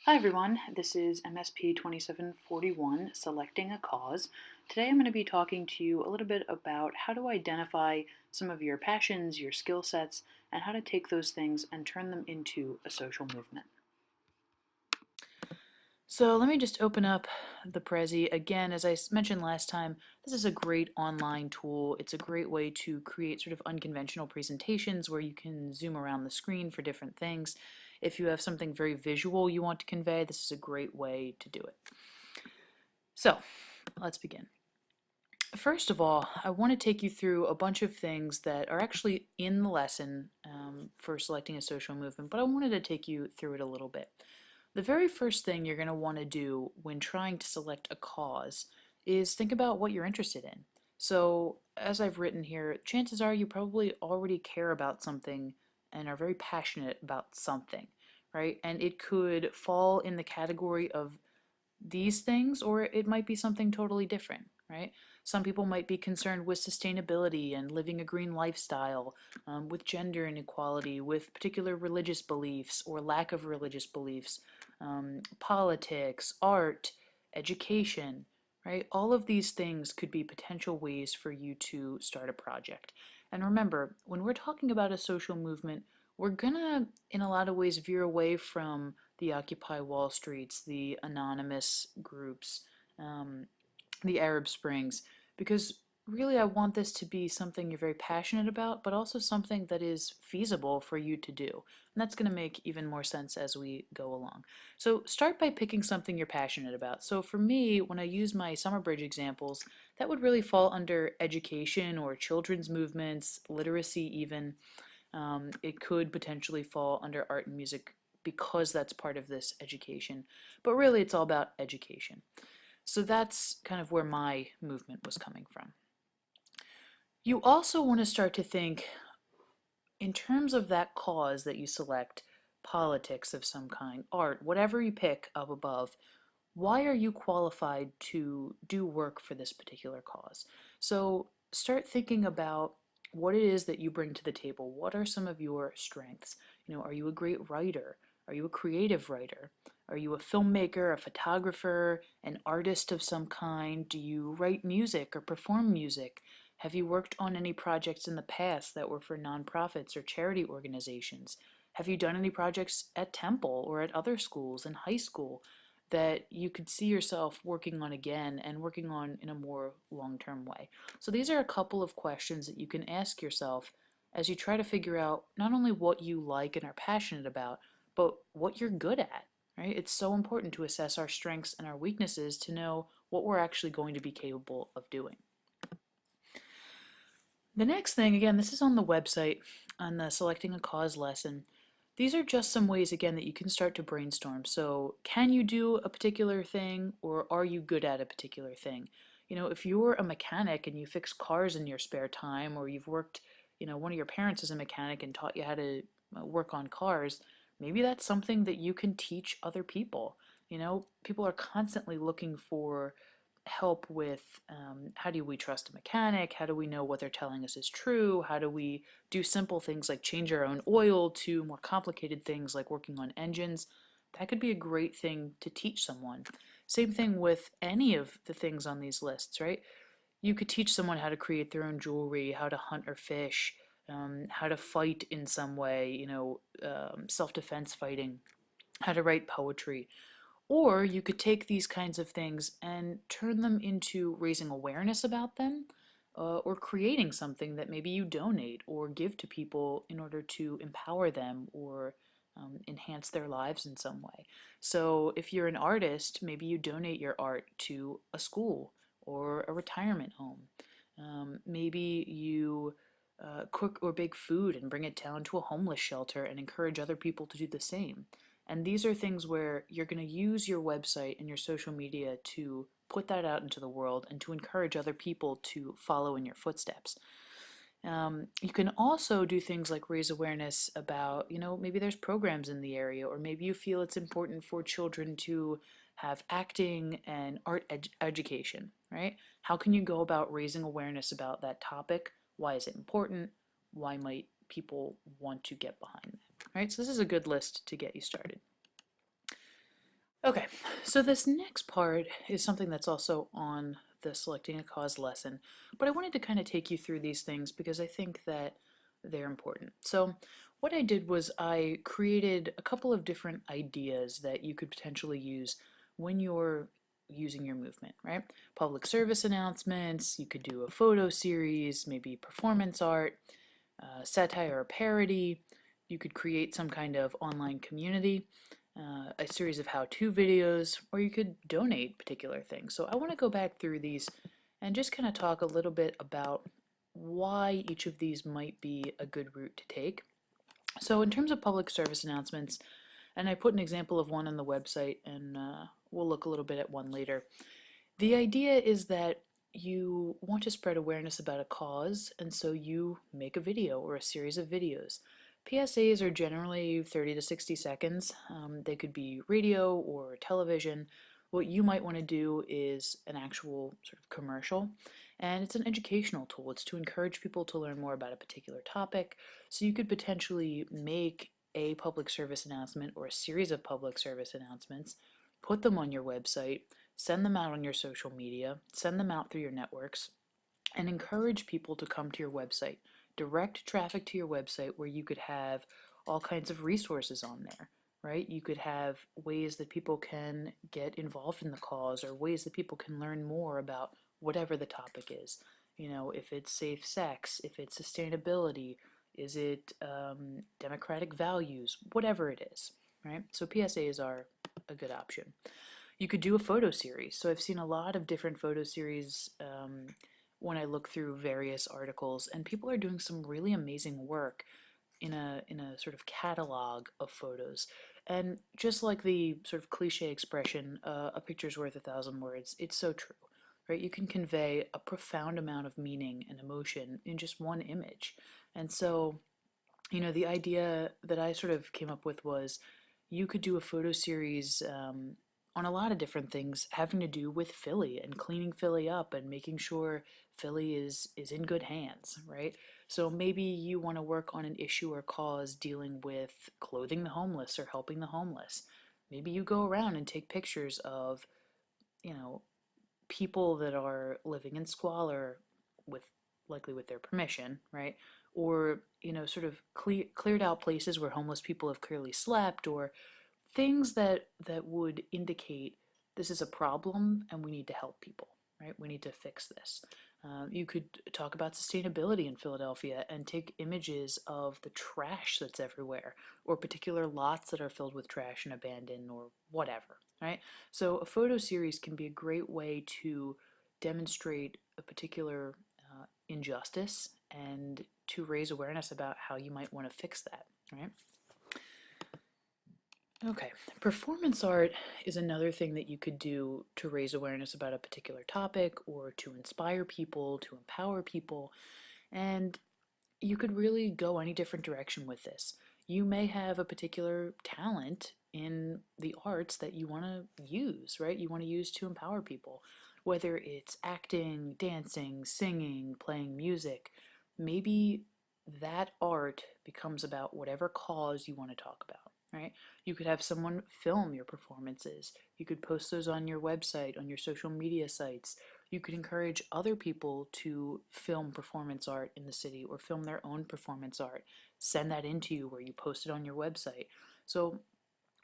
Hi everyone, this is MSP 2741, Selecting a Cause. Today I'm going to be talking to you a little bit about how to identify some of your passions, your skill sets, and how to take those things and turn them into a social movement. So let me just open up the Prezi. Again, as I mentioned last time, this is a great online tool. It's a great way to create sort of unconventional presentations where you can zoom around the screen for different things. If you have something very visual you want to convey, this is a great way to do it. So let's begin. First of all, I want to take you through a bunch of things that are actually in the lesson for selecting a social movement, but I wanted to take you through it a little bit. The very first thing you're going to want to do when trying to select a cause is think about what you're interested in. So, as I've written here, chances are you probably already care about something and are very passionate about something, right? And it could fall in the category of these things, or it might be something totally different, right? Some people might be concerned with sustainability and living a green lifestyle, with gender inequality, with particular religious beliefs or lack of religious beliefs, politics, art, education, right? All of these things could be potential ways for you to start a project. And remember, when we're talking about a social movement, we're gonna, in a lot of ways, veer away from the Occupy Wall Streets, the anonymous groups, um, the Arab Springs, because really I want this to be something you're very passionate about, but also something that is feasible for you to do. And that's going to make even more sense as we go along. So start by picking something you're passionate about. So for me, when I use my Summer Bridge examples, that would really fall under education or children's movements, literacy even. It could potentially fall under art and music because that's part of this education. But really, it's all about education. So that's kind of where my movement was coming from. You also want to start to think in terms of that cause that you select, politics of some kind, art, whatever you pick up above, why are you qualified to do work for this particular cause? So start thinking about what it is that you bring to the table. What are some of your strengths? Are you a great writer? Are you a creative writer? Are you a filmmaker, a photographer, an artist of some kind? Do you write music or perform music? Have you worked on any projects in the past that were for nonprofits or charity organizations? Have you done any projects at Temple or at other schools in high school that you could see yourself working on again and working on in a more long-term way? So these are a couple of questions that you can ask yourself as you try to figure out not only what you like and are passionate about, but what you're good at, right? It's so important to assess our strengths and our weaknesses to know what we're actually going to be capable of doing. The next thing, again, this is on the website on the Selecting a Cause lesson. These are just some ways, again, that you can start to brainstorm. So can you do a particular thing, or are you good at a particular thing? If you're a mechanic and you fix cars in your spare time, or you've worked, one of your parents is a mechanic and taught you how to work on cars, maybe that's something that you can teach other people. People are constantly looking for help with how do we trust a mechanic? How do we know what they're telling us is true? How do we do simple things like change our own oil to more complicated things like working on engines? That could be a great thing to teach someone. Same thing with any of the things on these lists, right? You could teach someone how to create their own jewelry, how to hunt or fish, how to fight in some way, self-defense fighting, how to write poetry. Or you could take these kinds of things and turn them into raising awareness about them, or creating something that maybe you donate or give to people in order to empower them or enhance their lives in some way. So if you're an artist, maybe you donate your art to a school or a retirement home. Maybe you cook or bake food and bring it down to a homeless shelter and encourage other people to do the same. And these are things where you're going to use your website and your social media to put that out into the world and to encourage other people to follow in your footsteps. You can also do things like raise awareness about, maybe there's programs in the area, or maybe you feel it's important for children to have acting and art education, right? How can you go about raising awareness about that topic? Why is it important? Why might people want to get behind that, right? So this is a good list to get you started. Okay, so this next part is something that's also on the selecting a cause lesson, but I wanted to kind of take you through these things because I think that they're important. So what I did was I created a couple of different ideas that you could potentially use when you're using your movement, right? Public service announcements, you could do a photo series, maybe performance art, satire or parody. You could create some kind of online community, a series of how-to videos, or you could donate particular things. So I want to go back through these and just kind of talk a little bit about why each of these might be a good route to take. So in terms of public service announcements, and I put an example of one on the website, and we'll look a little bit at one later. The idea is that you want to spread awareness about a cause, and so you make a video or a series of videos. PSAs are generally 30 to 60 seconds. They could be radio or television. What you might want to do is an actual sort of commercial, and it's an educational tool. It's to encourage people to learn more about a particular topic. So you could potentially make a public service announcement or a series of public service announcements, put them on your website, send them out on your social media, send them out through your networks, and encourage people to come to your website. Direct traffic to your website where you could have all kinds of resources on there, right? You could have ways that people can get involved in the cause or ways that people can learn more about whatever the topic is. You know, if it's safe sex, if it's sustainability, is it democratic values, whatever it is, right? So PSAs are a good option. You could do a photo series. So I've seen a lot of different photo series when I look through various articles, and people are doing some really amazing work in a sort of catalog of photos. And just like the sort of cliche expression, a picture's worth 1,000 words, it's so true, right? You can convey a profound amount of meaning and emotion in just one image. And so, you know, the idea that I sort of came up with was you could do a photo series on a lot of different things having to do with Philly and cleaning Philly up and making sure Philly is in good hands, right? So maybe you want to work on an issue or cause dealing with clothing the homeless or helping the homeless. Maybe you go around and take pictures of, you know, people that are living in squalor with likely with their permission, right? Or, you know, sort of cleared out places where homeless people have clearly slept, or things that would indicate this is a problem and we need to help people, right? We need to fix this. You could talk about sustainability in Philadelphia and take images of the trash that's everywhere, or particular lots that are filled with trash and abandoned, or whatever, right? So a photo series can be a great way to demonstrate a particular injustice and to raise awareness about how you might want to fix that, right? Okay, performance art is another thing that you could do to raise awareness about a particular topic or to inspire people, to empower people, and you could really go any different direction with this. You may have a particular talent in the arts that you want to use, right? You want to use to empower people, whether it's acting, dancing, singing, playing music. Maybe that art becomes about whatever cause you want to talk about, right? You could have someone film your performances. You could post those on your website, on your social media sites. You could encourage other people to film performance art in the city or film their own performance art. Send that into you where you post it on your website. So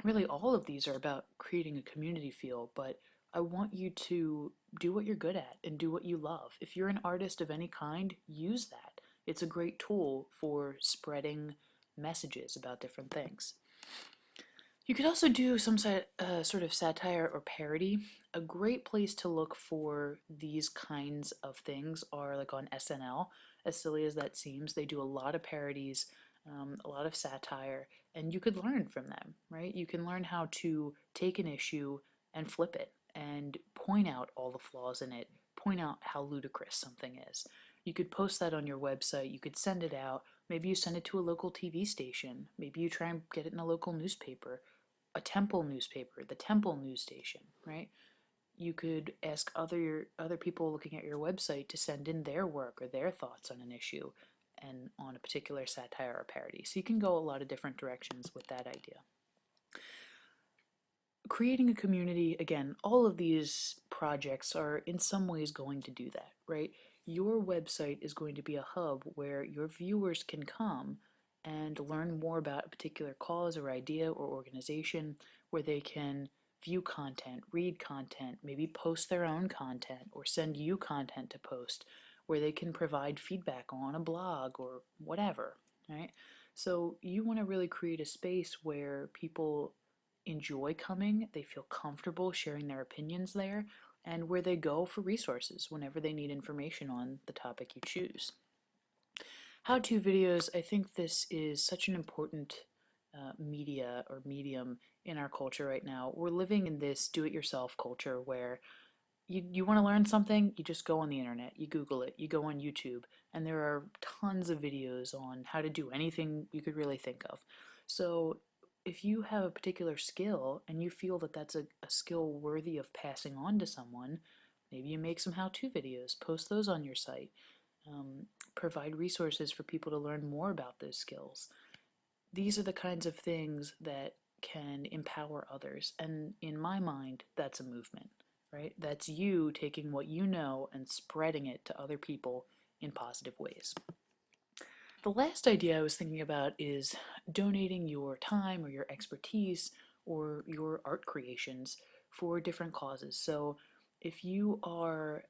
really all of these are about creating a community feel, but I want you to do what you're good at and do what you love. If you're an artist of any kind, use that. It's a great tool for spreading messages about different things. You could also do some sort of satire or parody. A great place to look for these kinds of things are like on SNL. As silly as that seems, they do a lot of parodies, a lot of satire, and you could learn from them, right? You can learn how to take an issue and flip it and point out all the flaws in it, point out how ludicrous something is. You could post that on your website, you could send it out. Maybe you send it to a local TV station. Maybe you try and get it in a local newspaper, a Temple newspaper, the Temple news station, right? You could ask other people looking at your website to send in their work or their thoughts on an issue and on a particular satire or parody. So you can go a lot of different directions with that idea. creating a community, again, all of these projects are in some ways going to do that, right? Your website is going to be a hub where your viewers can come and learn more about a particular cause or idea or organization, where they can view content, read content, maybe post their own content or send you content to post, where they can provide feedback on a blog or whatever, right? So you want to really create a space where people enjoy coming, they feel comfortable sharing their opinions there, and where they go for resources whenever they need information on the topic you choose. How-to videos, I think this is such an important media or medium in our culture right now. We're living in this do-it-yourself culture where you want to learn something, you just go on the internet, you Google it, you go on YouTube, and there are tons of videos on how to do anything you could really think of. So if you have a particular skill and you feel that that's a skill worthy of passing on to someone, maybe you make some how-to videos, post those on your site, provide resources for people to learn more about those skills. These are the kinds of things that can empower others, and in my mind, that's a movement, right? That's you taking what you know and spreading it to other people in positive ways. The last idea I was thinking about is donating your time or your expertise or your art creations for different causes. So if you are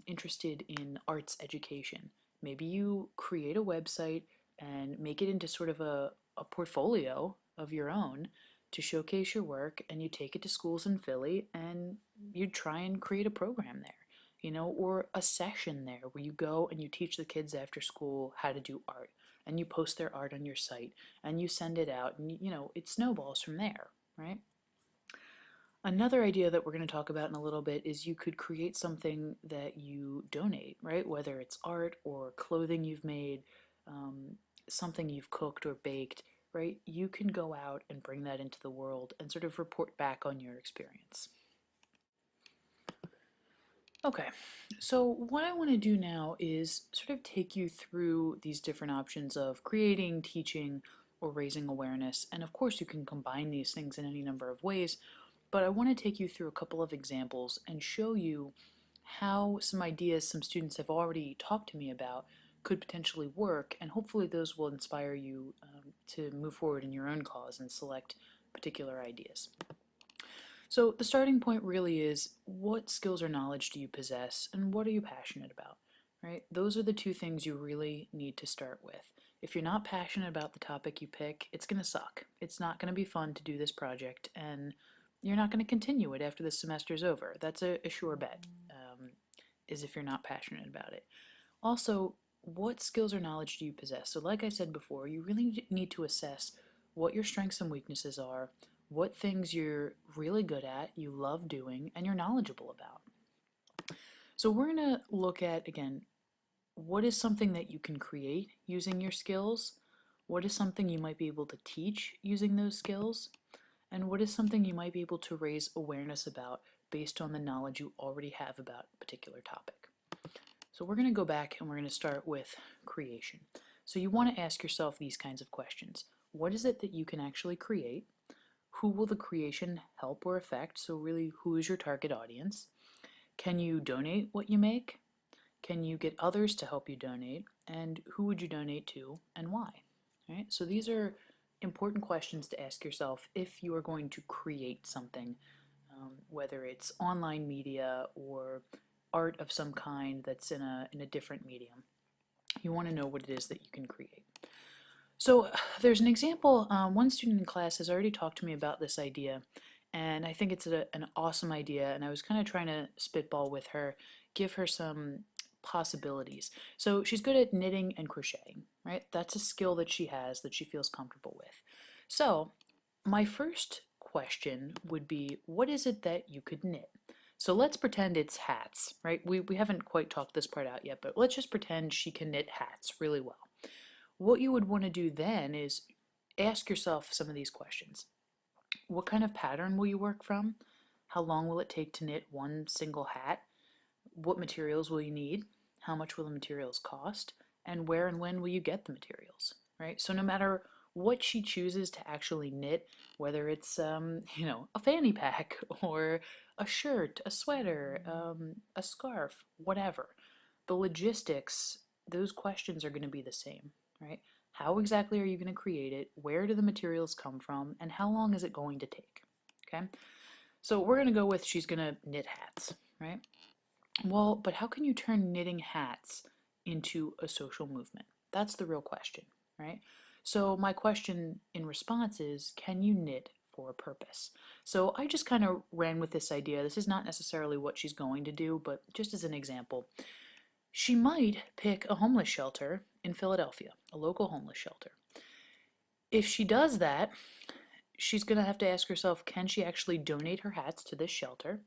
interested in arts education, maybe you create a website and make it into sort of a portfolio of your own to showcase your work, and you take it to schools in Philly and you try and create a program there, you know, or a session there where you go and you teach the kids after school how to do art, and you post their art on your site and you send it out, and you know, it snowballs from there, right? Another idea that we're going to talk about in a little bit is you could create something that you donate, right? Whether it's art or clothing you've made, something you've cooked or baked, right? You can go out and bring that into the world and sort of report back on your experience. Okay, so what I want to do now is sort of take you through these different options of creating, teaching, or raising awareness. And of course, you can combine these things in any number of ways, but I want to take you through a couple of examples and show you how some ideas some students have already talked to me about could potentially work, and hopefully those will inspire you to move forward in your own cause and select particular ideas. So the starting point really is, what skills or knowledge do you possess and what are you passionate about, right? Those are the two things you really need to start with. If you're not passionate about the topic you pick, it's going to suck. It's not going to be fun to do this project, and you're not going to continue it after the semester's over. That's a sure bet, is if you're not passionate about it. Also, what skills or knowledge do you possess? So like I said before, you really need to assess what your strengths and weaknesses are, what things you're really good at, you love doing, and you're knowledgeable about. So we're going to look at, again, what is something that you can create using your skills, what is something you might be able to teach using those skills, and what is something you might be able to raise awareness about based on the knowledge you already have about a particular topic. So we're going to go back and we're going to start with creation. So you want to ask yourself these kinds of questions. What is it that you can actually create? Who will the creation help or affect? So really, who is your target audience? Can you donate what you make? Can you get others to help you donate? And who would you donate to and why? All right? So these are important questions to ask yourself if you are going to create something, whether it's online media or art of some kind that's in a different medium. You want to know what it is that you can create. So there's an example. One student in class has already talked to me about this idea, and I think it's an awesome idea, and I was kind of trying to spitball with her, give her some possibilities. So she's good at knitting and crocheting, right? That's a skill that she has that she feels comfortable with. So my first question would be, what is it that you could knit? So let's pretend it's hats, right? We haven't quite talked this part out yet, but let's just pretend she can knit hats really well. What you would want to do then is ask yourself some of these questions. What kind of pattern will you work from? How long will it take to knit one single hat? What materials will you need? How much will the materials cost? And where and when will you get the materials, right? So no matter what she chooses to actually knit, whether it's, a fanny pack or a shirt, a sweater, a scarf, whatever. The logistics, those questions are going to be the same, right? How exactly are you going to create it? Where do the materials come from? And how long is it going to take? Okay, so we're going to go with she's going to knit hats, right? Well, but how can you turn knitting hats into a social movement? That's the real question, right? So my question in response is, can you knit for a purpose? So I just kind of ran with this idea. This is not necessarily what she's going to do, but just as an example, she might pick a homeless shelter in Philadelphia, a local homeless shelter. If she does that, she's going to have to ask herself, can she actually donate her hats to this shelter?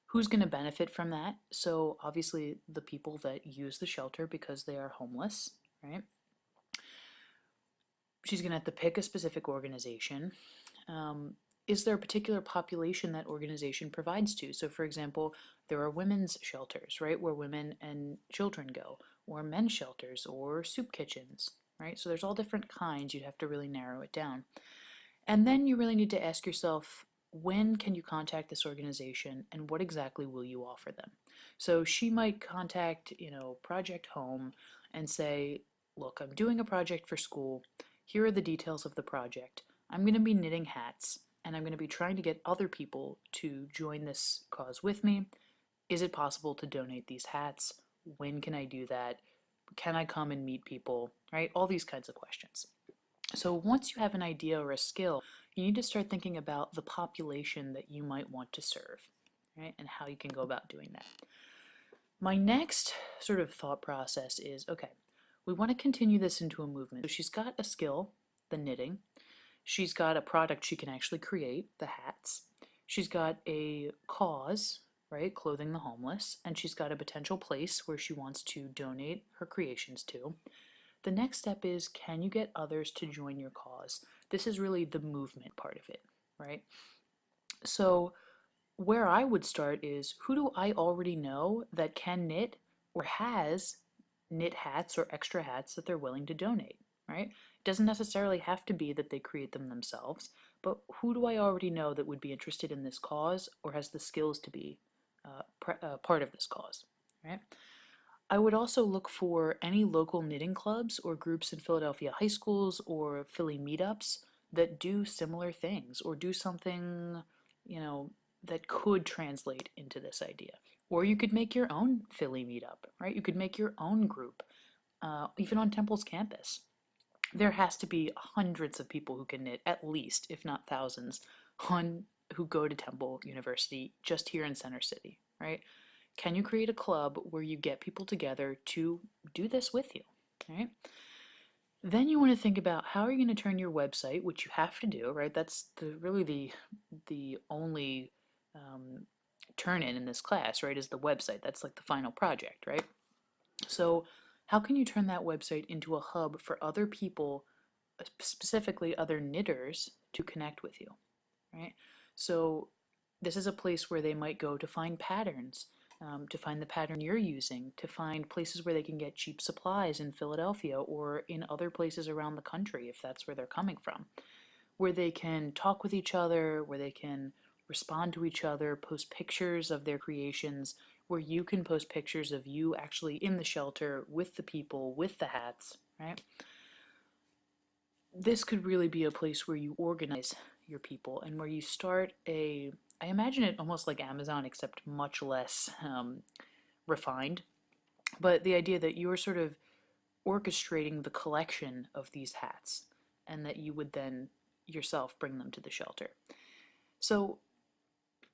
Who's going to benefit from that? So obviously the people that use the shelter because they are homeless, right? She's going to have to pick a specific organization. Is there a particular population that organization provides to? So for example, there are women's shelters, right, where women and children go, or men's shelters, or soup kitchens, right? So there's all different kinds. You'd have to really narrow it down. And then you really need to ask yourself, when can you contact this organization and what exactly will you offer them? So she might contact, Project Home and say, look, I'm doing a project for school. Here are the details of the project. I'm going to be knitting hats and I'm going to be trying to get other people to join this cause with me. Is it possible to donate these hats? When can I do that? Can I come and meet people? Right? All these kinds of questions. So once you have an idea or a skill, you need to start thinking about the population that you might want to serve, right? And how you can go about doing that. My next sort of thought process is, okay, we want to continue this into a movement. So she's got a skill, the knitting. She's got a product she can actually create, the hats. She's got a cause, right, clothing the homeless, and she's got a potential place where she wants to donate her creations to. The next step is, can you get others to join your cause? This is really the movement part of it, right? So where I would start is, who do I already know that can knit or has knit hats or extra hats that they're willing to donate, right? It doesn't necessarily have to be that they create them themselves, but who do I already know that would be interested in this cause or has the skills to be part of this cause, right? I would also look for any local knitting clubs or groups in Philadelphia high schools or Philly meetups that do similar things or do something, you know, that could translate into this idea. Or you could make your own Philly meetup, right? You could make your own group, even on Temple's campus. There has to be hundreds of people who can knit, at least, if not thousands, who go to Temple University just here in Center City, right? Can you create a club where you get people together to do this with you, right? Then you want to think about how are you going to turn your website, which you have to do, right? That's really the only turn in this class, right? Is the website. That's like the final project, right? So how can you turn that website into a hub for other people, specifically other knitters, to connect with you, right? So this is a place where they might go to find patterns, to find the pattern you're using, to find places where they can get cheap supplies in Philadelphia or in other places around the country if that's where they're coming from, where they can talk with each other, where they can respond to each other, post pictures of their creations, where you can post pictures of you actually in the shelter with the people, with the hats, right? This could really be a place where you organize your people and where you start I imagine it almost like Amazon, except much less refined. But the idea that you're sort of orchestrating the collection of these hats and that you would then yourself bring them to the shelter. So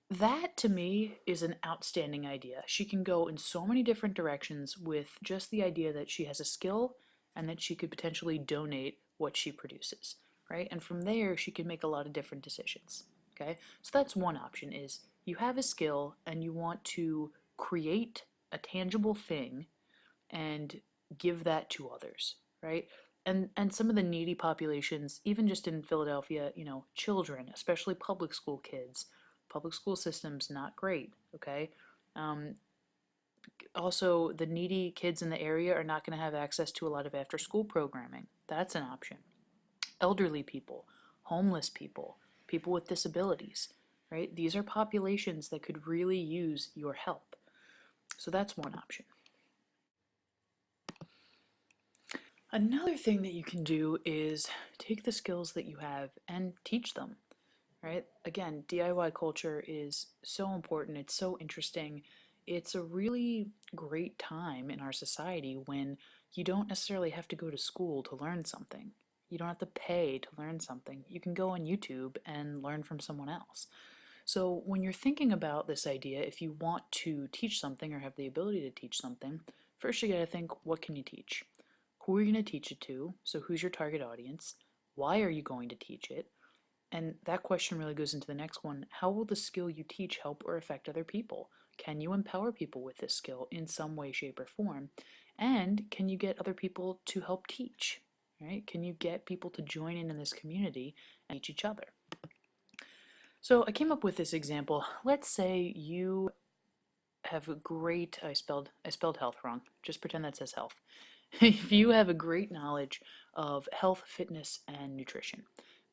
that to me is an outstanding idea. She can go in so many different directions with just the idea that she has a skill and that she could potentially donate what she produces, right? And from there, she can make a lot of different decisions, okay? So that's one option is you have a skill and you want to create a tangible thing and give that to others, right? And some of the needy populations, even just in Philadelphia, children, especially public school kids, public school system's not great, okay? Um, Also, the needy kids in the area are not going to have access to a lot of after school programming. That's an option. elderly people, homeless people, people with disabilities, right? These are populations that could really use your help. So that's one option. Another thing that you can do is take the skills that you have and teach them, right? Again, DIY culture is so important. It's so interesting. It's a really great time in our society when you don't necessarily have to go to school to learn something. You don't have to pay to learn something. You can go on YouTube and learn from someone else. So when you're thinking about this idea, if you want to teach something or have the ability to teach something, first you got to think, what can you teach? Who are you going to teach it to? So who's your target audience? Why are you going to teach it? And that question really goes into the next one. How will the skill you teach help or affect other people? Can you empower people with this skill in some way, shape, or form? And can you get other people to help teach? Right? Can you get people to join in this community and teach each other? So I came up with this example. Let's say you have a great, I spelled health wrong. Just pretend that says health. If you have a great knowledge of health, fitness, and nutrition,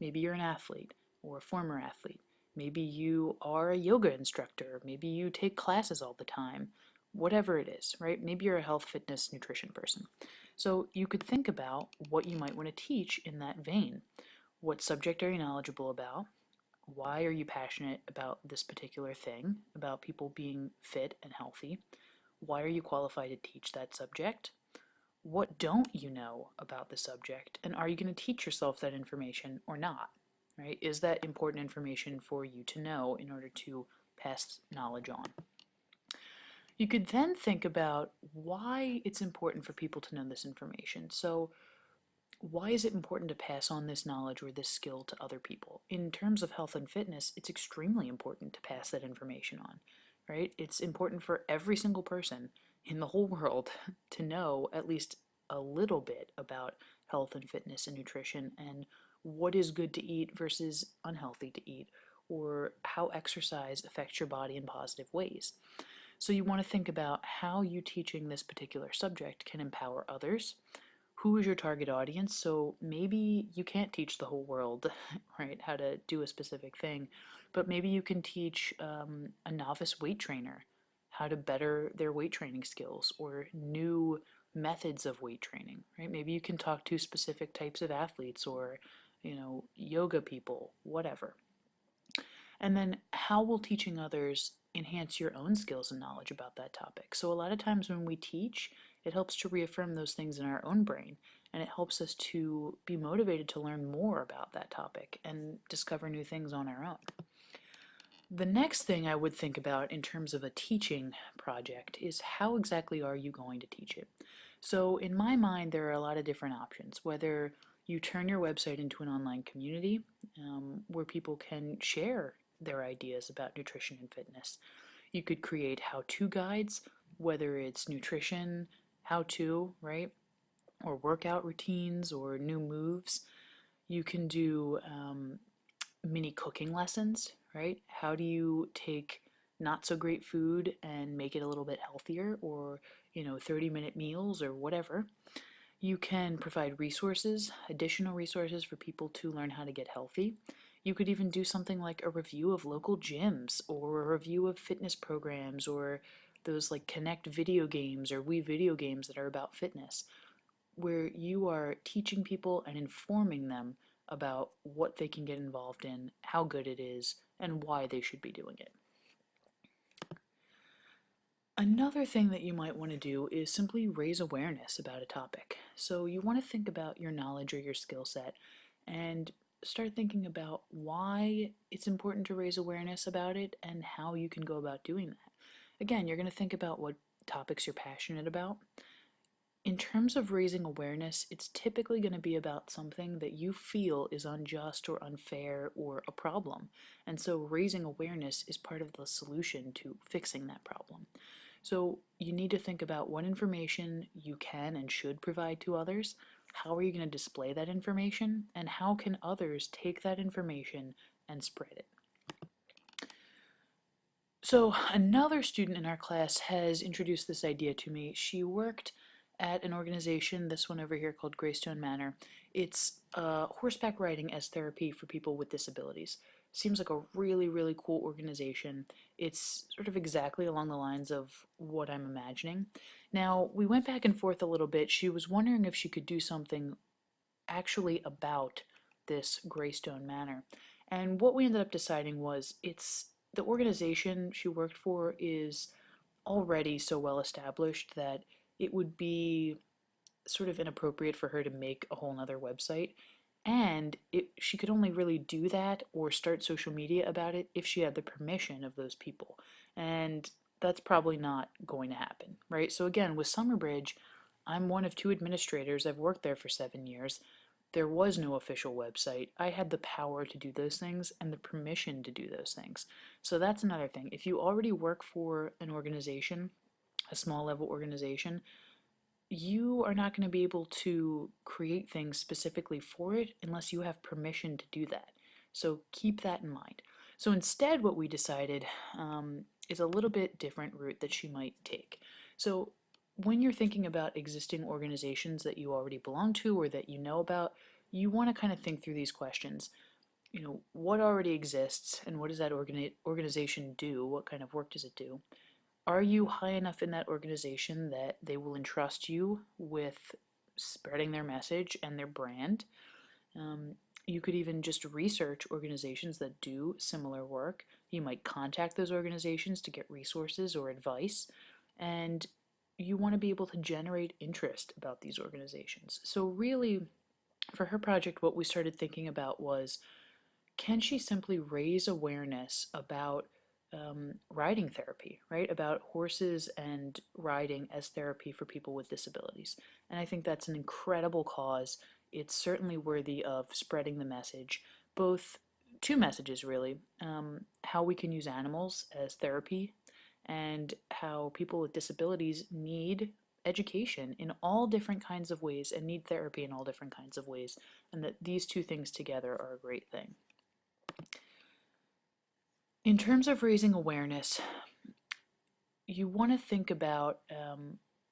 maybe you're an athlete or a former athlete, maybe you are a yoga instructor, maybe you take classes all the time, whatever it is, right? Maybe you're a health, fitness, nutrition person. So you could think about what you might want to teach in that vein. What subject are you knowledgeable about? Why are you passionate about this particular thing, about people being fit and healthy? Why are you qualified to teach that subject? What don't you know about the subject? And are you going to teach yourself that information or not? Right? Is that important information for you to know in order to pass knowledge on? You could then think about why it's important for people to know this information. So why is it important to pass on this knowledge or this skill to other people? In terms of health and fitness, it's extremely important to pass that information on, right? It's important for every single person in the whole world to know at least a little bit about health and fitness and nutrition and what is good to eat versus unhealthy to eat, or how exercise affects your body in positive ways. So you want to think about how you teaching this particular subject can empower others. Who is your target audience? So maybe you can't teach the whole world, right, how to do a specific thing, but maybe you can teach a novice weight trainer how to better their weight training skills or new methods of weight training, right? Maybe you can talk to specific types of athletes or, yoga people, whatever. And then how will teaching others enhance your own skills and knowledge about that topic? So a lot of times when we teach, it helps to reaffirm those things in our own brain, and it helps us to be motivated to learn more about that topic and discover new things on our own. The next thing I would think about in terms of a teaching project is how exactly are you going to teach it? So in my mind, there are a lot of different options, whether you turn your website into an online community where people can share their ideas about nutrition and fitness. You could create how-to guides, whether it's nutrition, how-to, right? Or workout routines or new moves. You can do mini cooking lessons, right? How do you take not so great food and make it a little bit healthier, or 30-minute meals or whatever. You can provide resources, additional resources for people to learn how to get healthy. You could even do something like a review of local gyms or a review of fitness programs or those like Connect video games or Wii video games that are about fitness, where you are teaching people and informing them about what they can get involved in, how good it is, and why they should be doing it. Another thing that you might want to do is simply raise awareness about a topic. So you want to think about your knowledge or your skill set and start thinking about why it's important to raise awareness about it and how you can go about doing that. Again, you're going to think about what topics you're passionate about. In terms of raising awareness, it's typically going to be about something that you feel is unjust or unfair or a problem. And so raising awareness is part of the solution to fixing that problem. So you need to think about what information you can and should provide to others. How are you going to display that information? And how can others take that information and spread it? So another student in our class has introduced this idea to me. She worked at an organization, this one over here called Greystone Manor. It's horseback riding as therapy for people with disabilities. Seems like a really, really cool organization. It's sort of exactly along the lines of what I'm imagining. Now, we went back and forth a little bit. She was wondering if she could do something actually about this Greystone Manor. And what we ended up deciding was it's the organization she worked for is already so well established that it would be sort of inappropriate for her to make a whole nother website. And she could only really do that or start social media about it if she had the permission of those people. And that's probably not going to happen, right? So again, with Summerbridge, I'm one of two administrators. I've worked there for 7 years. There was no official website. I had the power to do those things and the permission to do those things. So that's another thing. If you already work for an organization, a small level organization, you are not going to be able to create things specifically for it unless you have permission to do that. So keep that in mind. So instead, what we decided is a little bit different route that she might take. So when you're thinking about existing organizations that you already belong to or that you know about, you want to kind of think through these questions. You know, what already exists and what does that organization do? What kind of work does it do? Are you high enough in that organization that they will entrust you with spreading their message and their brand? You could even just research organizations that do similar work. You might contact those organizations to get resources or advice, and you want to be able to generate interest about these organizations. So really, for her project, what we started thinking about was, can she simply raise awareness about riding therapy, right? About horses and riding as therapy for people with disabilities. And I think that's an incredible cause. It's certainly worthy of spreading the message, both two messages really, how we can use animals as therapy and how people with disabilities need education in all different kinds of ways and need therapy in all different kinds of ways, and that these two things together are a great thing. In terms of raising awareness, you want to think about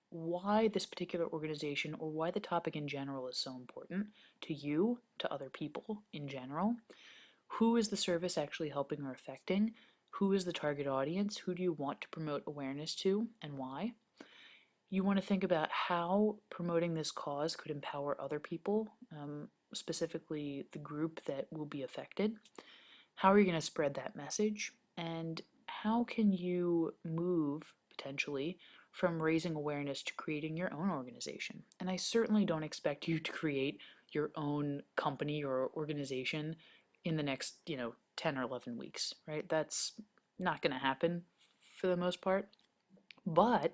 why this particular organization or why the topic in general is so important to you, to other people in general. Who is the service actually helping or affecting? Who is the target audience? Who do you want to promote awareness to and why? You want to think about how promoting this cause could empower other people, specifically the group that will be affected. How are you going to spread that message? And how can you move, potentially, from raising awareness to creating your own organization? And I certainly don't expect you to create your own company or organization in the next, 10 or 11 weeks, right? That's not going to happen for the most part. But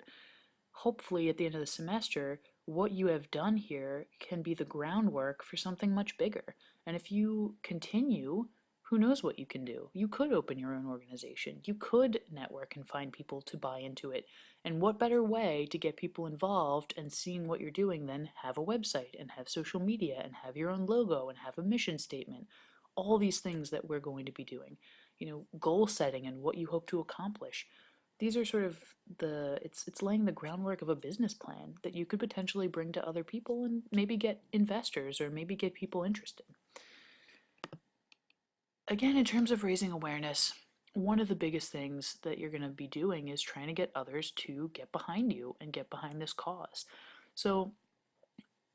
hopefully at the end of the semester, what you have done here can be the groundwork for something much bigger. And if you continue, who knows what you can do? You could open your own organization. You could network and find people to buy into it. And what better way to get people involved and seeing what you're doing than have a website and have social media and have your own logo and have a mission statement? All these things that we're going to be doing. Goal setting and what you hope to accomplish. These are sort of it's laying the groundwork of a business plan that you could potentially bring to other people and maybe get investors or maybe get people interested. Again, in terms of raising awareness, one of the biggest things that you're going to be doing is trying to get others to get behind you and get behind this cause. So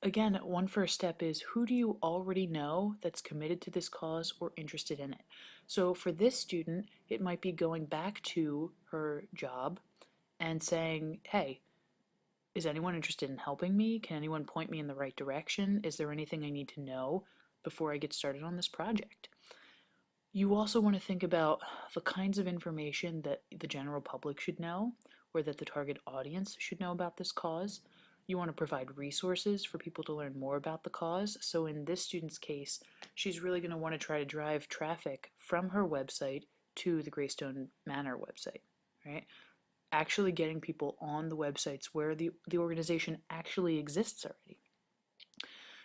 again, one first step is, who do you already know that's committed to this cause or interested in it? So for this student, it might be going back to her job and saying, hey, is anyone interested in helping me? Can anyone point me in the right direction? Is there anything I need to know before I get started on this project? You also want to think about the kinds of information that the general public should know or that the target audience should know about this cause. You want to provide resources for people to learn more about the cause. So in this student's case, she's really going to want to try to drive traffic from her website to the Greystone Manor website, right? Actually getting people on the websites where the organization actually exists already.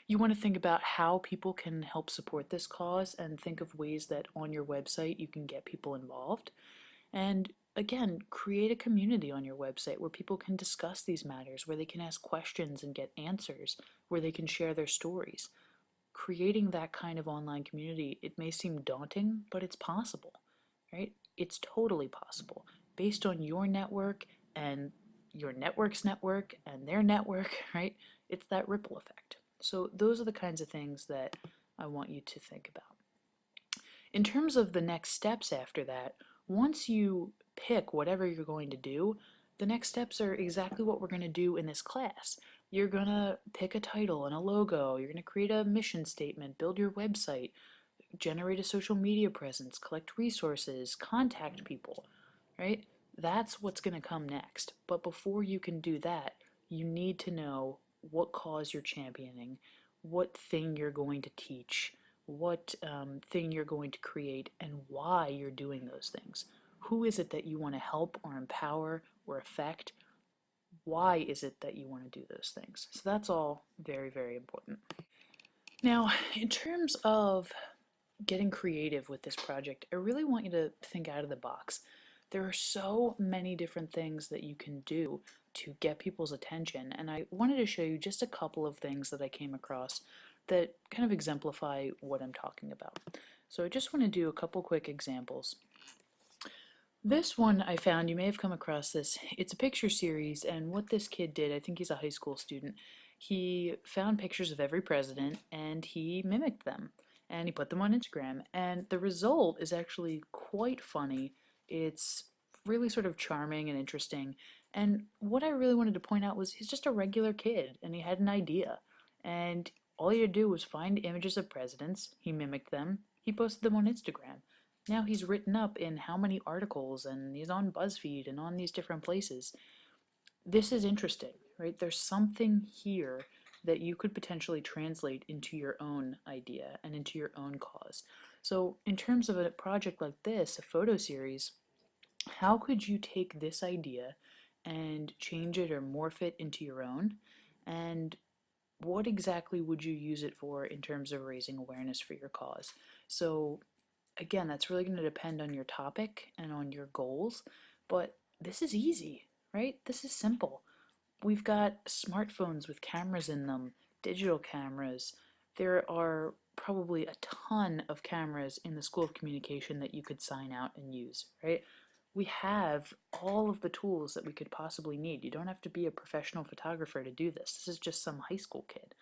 You want to think about how people can help support this cause and think of ways that on your website you can get people involved. And again, create a community on your website where people can discuss these matters, where they can ask questions and get answers, where they can share their stories. Creating that kind of online community, it may seem daunting, but it's possible, right? It's totally possible based on your network and your network's network and their network, right? It's that ripple effect. So those are the kinds of things that I want you to think about. In terms of the next steps after that, once you pick whatever you're going to do, the next steps are exactly what we're going to do in this class. You're going to pick a title and a logo, you're going to create a mission statement, build your website, generate a social media presence, collect resources, contact people, right? That's what's going to come next. But before you can do that, you need to know what cause you're championing, what thing you're going to teach, what thing you're going to create, and why you're doing those things. Who is it that you want to help or empower or affect? Why is it that you want to do those things? So that's all very, very important. Now, in terms of getting creative with this project, I really want you to think out of the box. There are so many different things that you can do to get people's attention, and I wanted to show you just a couple of things that I came across that kind of exemplify what I'm talking about. So I just want to do a couple quick examples. This one I found, you may have come across this, it's a picture series, and what this kid did, I think he's a high school student, he found pictures of every president and he mimicked them and he put them on Instagram, and the result is actually quite funny. It's really sort of charming and interesting, and what I really wanted to point out was he's just a regular kid and he had an idea, and all he had to do was find images of presidents, he mimicked them, he posted them on Instagram. Now he's written up in how many articles, and he's on BuzzFeed and on these different places. This is interesting, right? There's something here that you could potentially translate into your own idea and into your own cause. So in terms of a project like this, a photo series, how could you take this idea and change it or morph it into your own? And what exactly would you use it for in terms of raising awareness for your cause? So again, that's really going to depend on your topic and on your goals, but this is easy, right? This is simple. We've got smartphones with cameras in them, digital cameras. There are probably a ton of cameras in the School of Communication that you could sign out and use, right? We have all of the tools that we could possibly need. You don't have to be a professional photographer to do this. This is just some high school kid,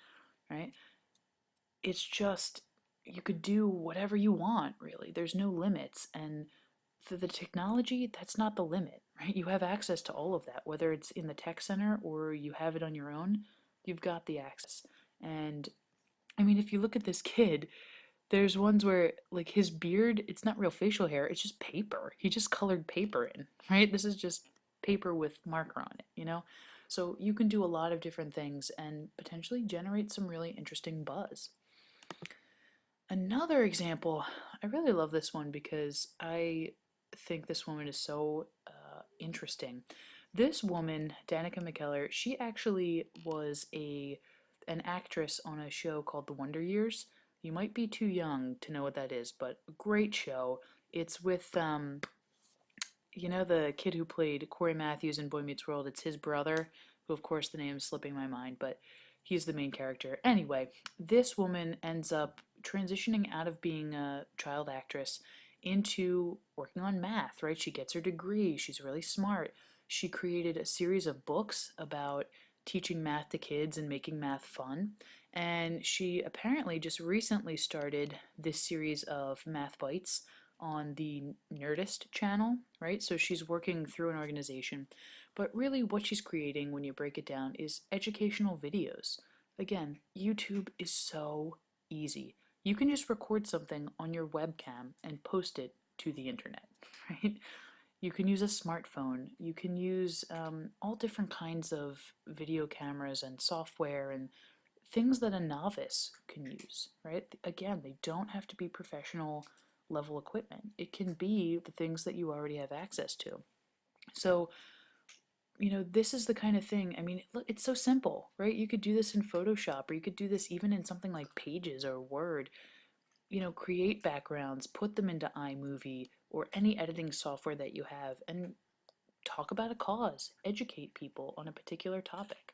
right? It's just, you could do whatever you want, really. There's no limits. And for the technology, that's not the limit, right? You have access to all of that, whether it's in the tech center or you have it on your own, you've got the access. And I mean, if you look at this kid, there's ones where, like, his beard, it's not real facial hair, it's just paper. He just colored paper in, right? This is just paper with marker on it, you know? So you can do a lot of different things and potentially generate some really interesting buzz. Another example, I really love this one because I think this woman is so interesting. This woman, Danica McKellar, she actually was an actress on a show called The Wonder Years. You might be too young to know what that is, but a great show. It's with, you know, the kid who played Corey Matthews in Boy Meets World. It's his brother, who of course the name is slipping my mind, but he's the main character. Anyway, this woman ends up transitioning out of being a child actress into working on math, right? She gets her degree, she's really smart. She created a series of books about teaching math to kids and making math fun. And she apparently just recently started this series of Math Bites on the Nerdist channel, right? So she's working through an organization. But really, what she's creating, when you break it down, is educational videos. Again, YouTube is so easy. You can just record something on your webcam and post it to the internet, right? You can use a smartphone. You can use all different kinds of video cameras and software and things that a novice can use, right? Again, they don't have to be professional level equipment. It can be the things that you already have access to. So, you know, this is the kind of thing, I mean, look, it's so simple, right? You could do this in Photoshop, or you could do this even in something like Pages or Word. You know, create backgrounds, put them into iMovie or any editing software that you have, and talk about a cause, educate people on a particular topic.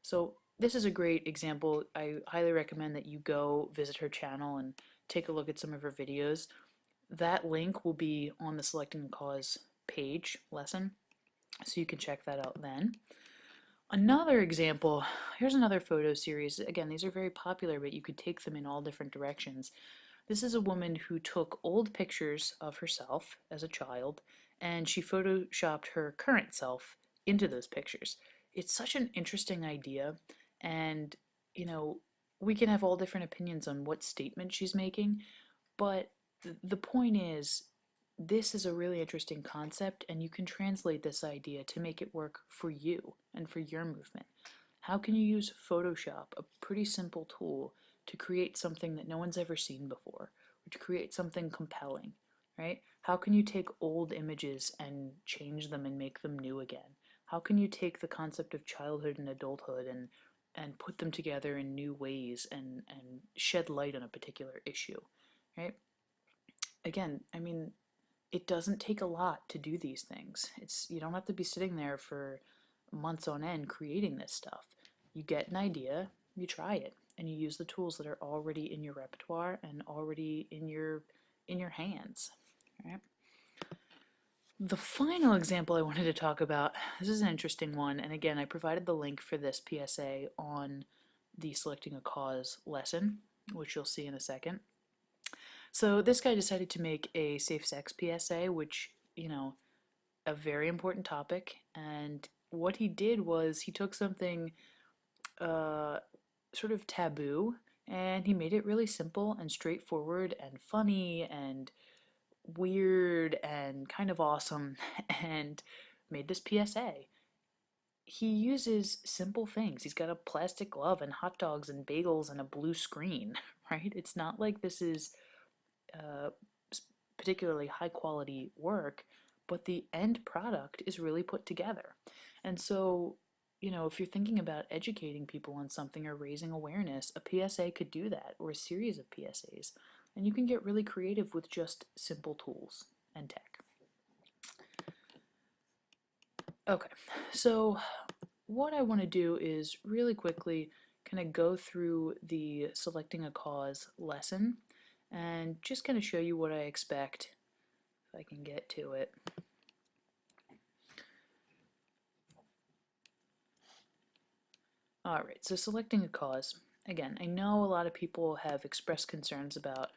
So this is a great example. I highly recommend that you go visit her channel and take a look at some of her videos. That link will be on the Selecting a Cause page lesson, so you can check that out then. Another example, here's another photo series. Again, these are very popular, but you could take them in all different directions. This is a woman who took old pictures of herself as a child, and she photoshopped her current self into those pictures. It's such an interesting idea, and you know, we can have all different opinions on what statement she's making, but the point is, this is a really interesting concept, and you can translate this idea to make it work for you and for your movement. How can you use Photoshop, a pretty simple tool, to create something that no one's ever seen before, or to create something compelling, right? How can you take old images and change them and make them new again? How can you take the concept of childhood and adulthood and put them together in new ways and shed light on a particular issue, right? Again, I mean, it doesn't take a lot to do these things. You don't have to be sitting there for months on end creating this stuff. You get an idea, you try it, and you use the tools that are already in your repertoire and already in your hands. Right? The final example I wanted to talk about, this is an interesting one, and again, I provided the link for this PSA on the Selecting a Cause lesson, which you'll see in a second. So this guy decided to make a safe sex PSA, which, a very important topic. And what he did was he took something sort of taboo and he made it really simple and straightforward and funny and weird and kind of awesome and made this PSA. He uses simple things. He's got a plastic glove and hot dogs and bagels and a blue screen, right? It's not like this is uh, particularly high quality work, but the end product is really put together. And so, if you're thinking about educating people on something or raising awareness, a PSA could do that, or a series of PSAs. And you can get really creative with just simple tools and tech. Okay, so what I want to do is really quickly kind of go through the Selecting a Cause lesson and just kind of show you what I expect, if I can get to it. All right, so selecting a cause. Again, I know a lot of people have expressed concerns about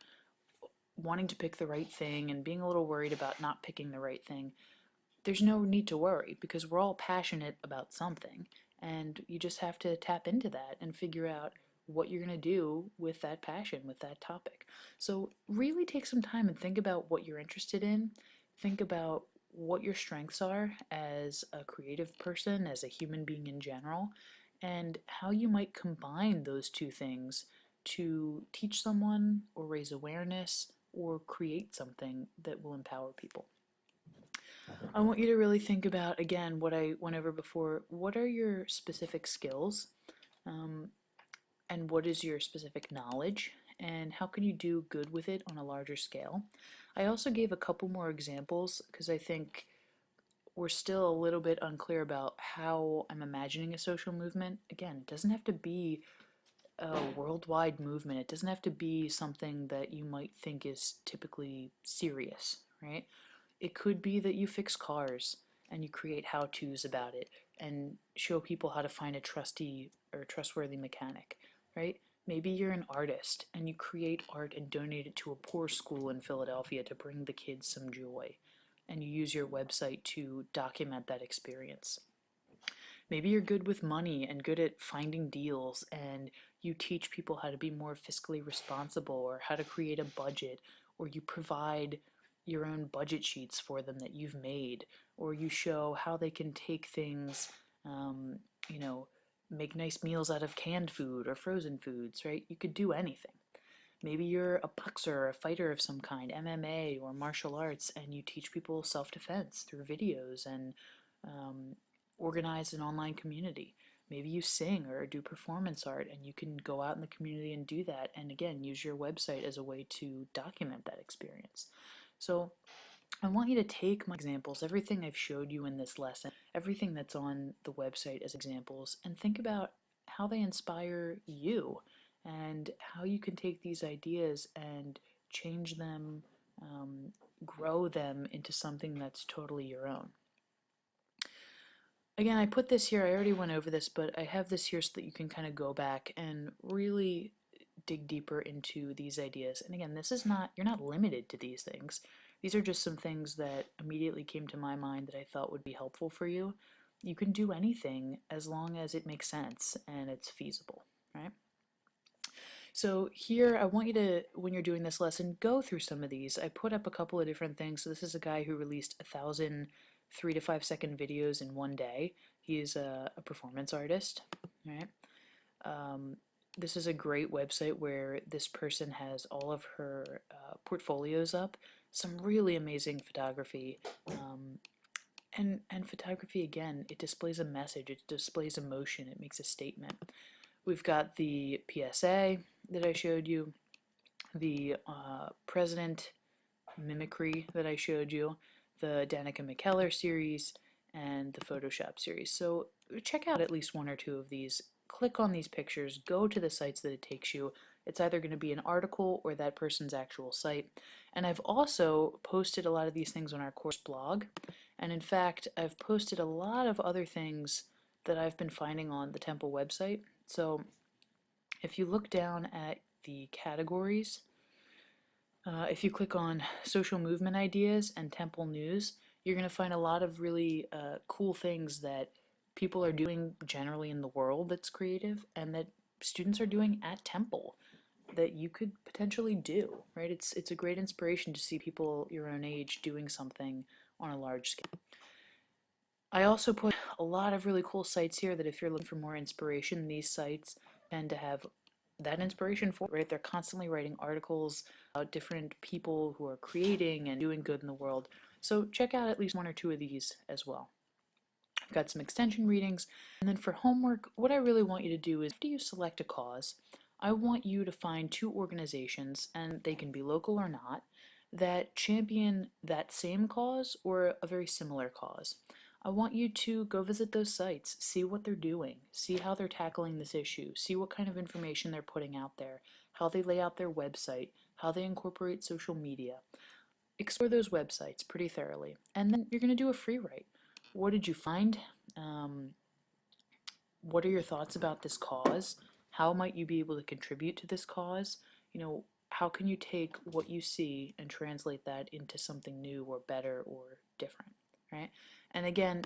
wanting to pick the right thing and being a little worried about not picking the right thing. There's no need to worry because we're all passionate about something, and you just have to tap into that and figure out what you're going to do with that passion, with that topic. So really take some time and think about what you're interested in. Think about what your strengths are as a creative person, as a human being in general, and how you might combine those two things to teach someone or raise awareness or create something that will empower people. I want you to really think about, again, what I went over before. What are your specific skills? Um, and what is your specific knowledge? And how can you do good with it on a larger scale? I also gave a couple more examples because I think we're still a little bit unclear about how I'm imagining a social movement. Again, it doesn't have to be a worldwide movement. It doesn't have to be something that you might think is typically serious, right? It could be that you fix cars and you create how-tos about it and show people how to find a trusty or trustworthy mechanic, right? Maybe you're an artist and you create art and donate it to a poor school in Philadelphia to bring the kids some joy, and you use your website to document that experience. Maybe you're good with money and good at finding deals, and you teach people how to be more fiscally responsible or how to create a budget, or you provide your own budget sheets for them that you've made, or you show how they can take things, um, you know, make nice meals out of canned food or frozen foods, right? You could do anything. Maybe you're a boxer or a fighter of some kind, MMA or martial arts, and you teach people self-defense through videos and um, organize an online community. Maybe you sing or do performance art and you can go out in the community and do that, and again use your website as a way to document that experience. So I want you to take my examples, everything I've showed you in this lesson, everything that's on the website as examples, and think about how they inspire you and how you can take these ideas and change them, grow them into something that's totally your own. Again, I put this here, I already went over this, but I have this here so that you can kind of go back and really dig deeper into these ideas. And again, this is not, you're not limited to these things. These are just some things that immediately came to my mind that I thought would be helpful for you. You can do anything as long as it makes sense and it's feasible, right? So here, I want you to, when you're doing this lesson, go through some of these. I put up a couple of different things. So this is a guy who released 1,000 3 to 5 second videos in one day. He is a performance artist, right? This is a great website where this person has all of her portfolios up. Some really amazing photography. And photography, again, it displays a message, it displays emotion, it makes a statement. We've got the PSA that I showed you, the president mimicry that I showed you, the Danica McKellar series, and the Photoshop series. So check out at least one or two of these. Click on these pictures, go to the sites that it takes you. It's either going to be an article or that person's actual site. And I've also posted a lot of these things on our course blog. And in fact, I've posted a lot of other things that I've been finding on the Temple website. So if you look down at the categories, if you click on social movement ideas and Temple news, you're going to find a lot of really cool things that people are doing generally in the world that's creative and that students are doing at Temple that you could potentially do, right? It's a great inspiration to see people your own age doing something on a large scale. I also put a lot of really cool sites here that if you're looking for more inspiration, these sites tend to have that inspiration for, right? They're constantly writing articles about different people who are creating and doing good in the world. So check out at least one or two of these as well. I've got some extension readings. And then for homework, what I really want you to do is after you select a cause, I want you to find two organizations, and they can be local or not, that champion that same cause or a very similar cause. I want you to go visit those sites, see what they're doing, see how they're tackling this issue, see what kind of information they're putting out there, how they lay out their website, how they incorporate social media. Explore those websites pretty thoroughly, and then you're going to do a free write. What did you find? What are your thoughts about this cause? How might you be able to contribute to this cause? You know, how can you take what you see and translate that into something new or better or different, right? And again,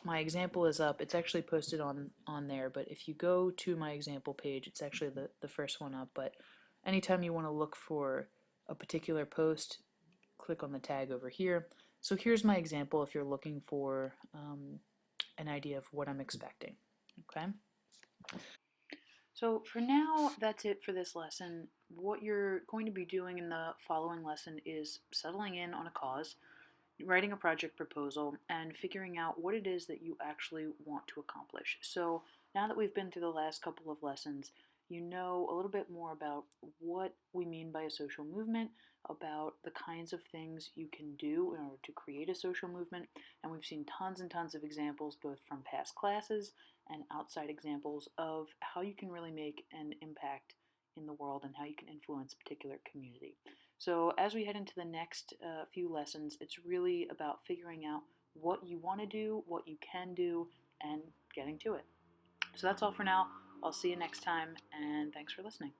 my example is up. It's actually posted on there, but if you go to my example page, it's actually the first one up. But anytime you want to look for a particular post, click on the tag over here. So here's my example if you're looking for an idea of what I'm expecting, okay? So for now, that's it for this lesson. What you're going to be doing in the following lesson is settling in on a cause, writing a project proposal, and figuring out what it is that you actually want to accomplish. So now that we've been through the last couple of lessons, you know a little bit more about what we mean by a social movement, about the kinds of things you can do in order to create a social movement, and we've seen tons and tons of examples both from past classes and outside examples of how you can really make an impact in the world and how you can influence a particular community. So as we head into the next few lessons, it's really about figuring out what you want to do, what you can do, and getting to it. So that's all for now. I'll see you next time, and thanks for listening.